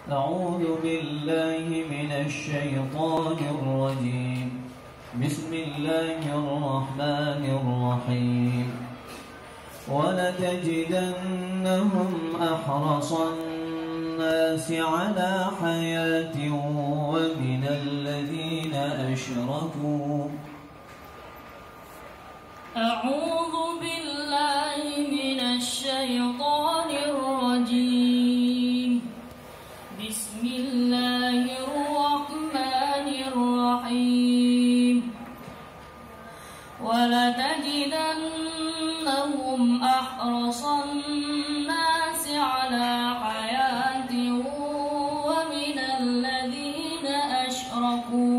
أعوذ بالله من الشيطان الرجيم. بسم الله الرحمن الرحيم. ولتجدنهم أحرص الناس على حياة ومن الذين أشركوا. أعوذ بالله من الشيطان الرجيم. بسم الله الرحمن الرحيم. ولتجدنهم أحرص الناس على حياة ومن الذين أشركوا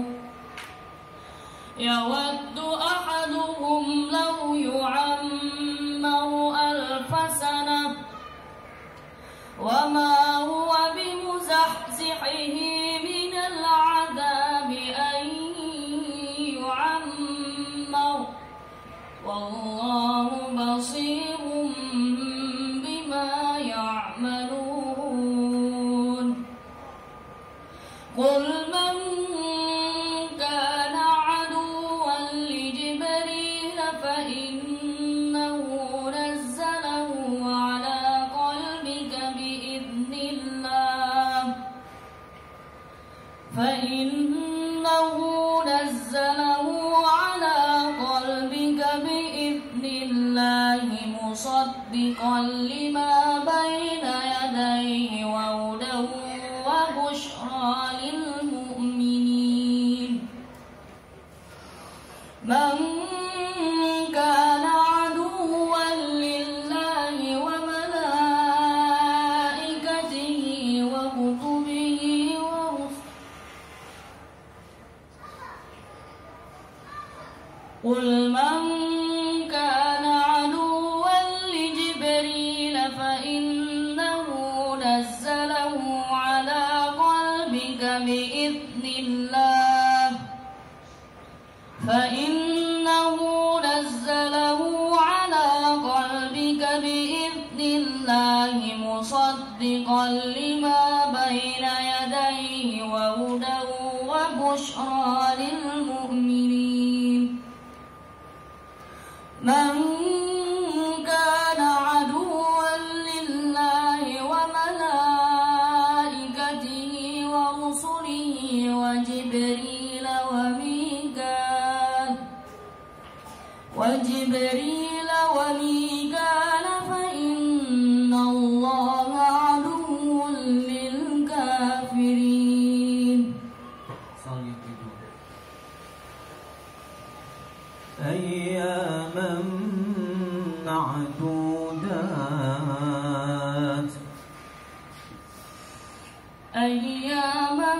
يود أحدهم لو يعمر 1000 سنة وما هو بمزحزحه من العذاب أن يعمر والله بصير بما يعملون. قل من كان عدوا لجبريل فإنه نزله على قلبك بإذن الله مصدقا لما بين يديه وهدى وبشرى للمؤمنين. من كان عدوا لله وملائكته وكتبه ورسله قل من كان عدوا لجبريل فإنه نزله على قلبك بإذن الله مصدقا لما بين يديه وهدى وبشرى للمؤمنين. من كان عدوا لله وملائكته ورسله وجبريل وميكال فإن الله عدو للكافرين. أياما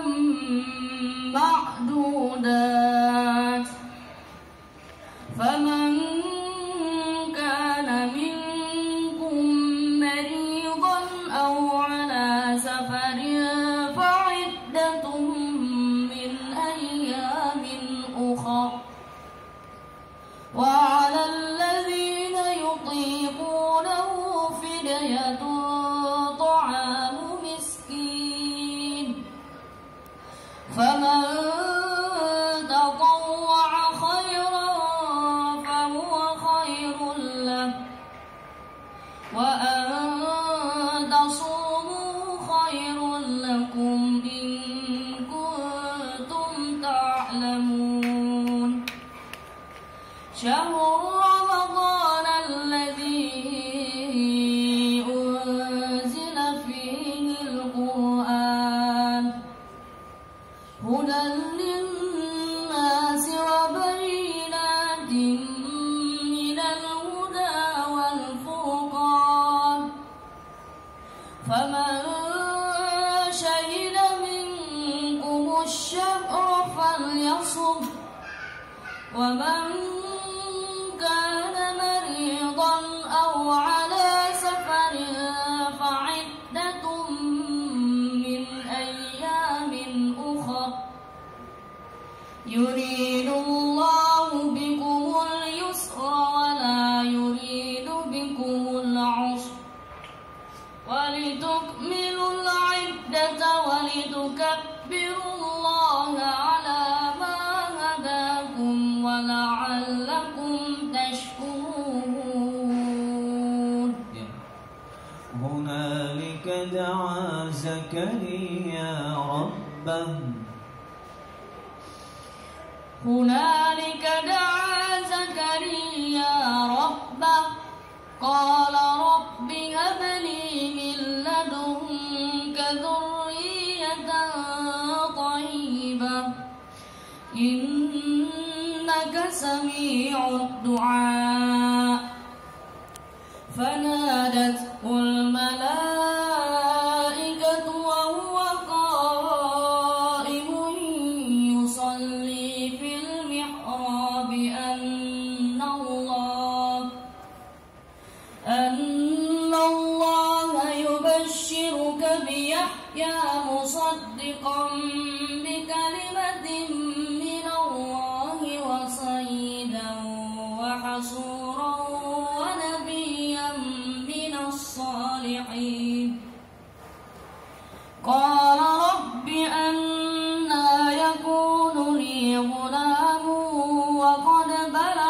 معدودات فمن كان منكم مريضا أو على سفر فعدة من أيام أخر وعلى الذين يطيقونه فدية طعام مسكين فمن تطوع خيرا فهو خير له وأن تصوموا خير لكم إن كنتم تعلمون. شهر رمضان الذي أنزل فيه القرآن هدى للناس وبينات من الهدى والفرقان فمن شهد منكم الشهر فليصم ومن كان مريضا أو على سفر فعدة من أيام أخر يريد الله بكم اليسر ولا يريد بكم العسر ولتكملوا العدة ولتكبروا الله على ما هداكم ولعلكم تشكرون. هنالك دعا زكريا ربه هنالك دعا زكريا ربه قال رب هب لي من لدنك ذرية طيبة إنك سميع الدعاء. فنادته الملائكة وهو قائم يصلي في المحراب أن الله يبشرك بيحيى مصدقا بكلمة من الله وسيدا وحصورا ونبيا من الصالحين. قال رب أنى يكون لي غلام وقد بلغ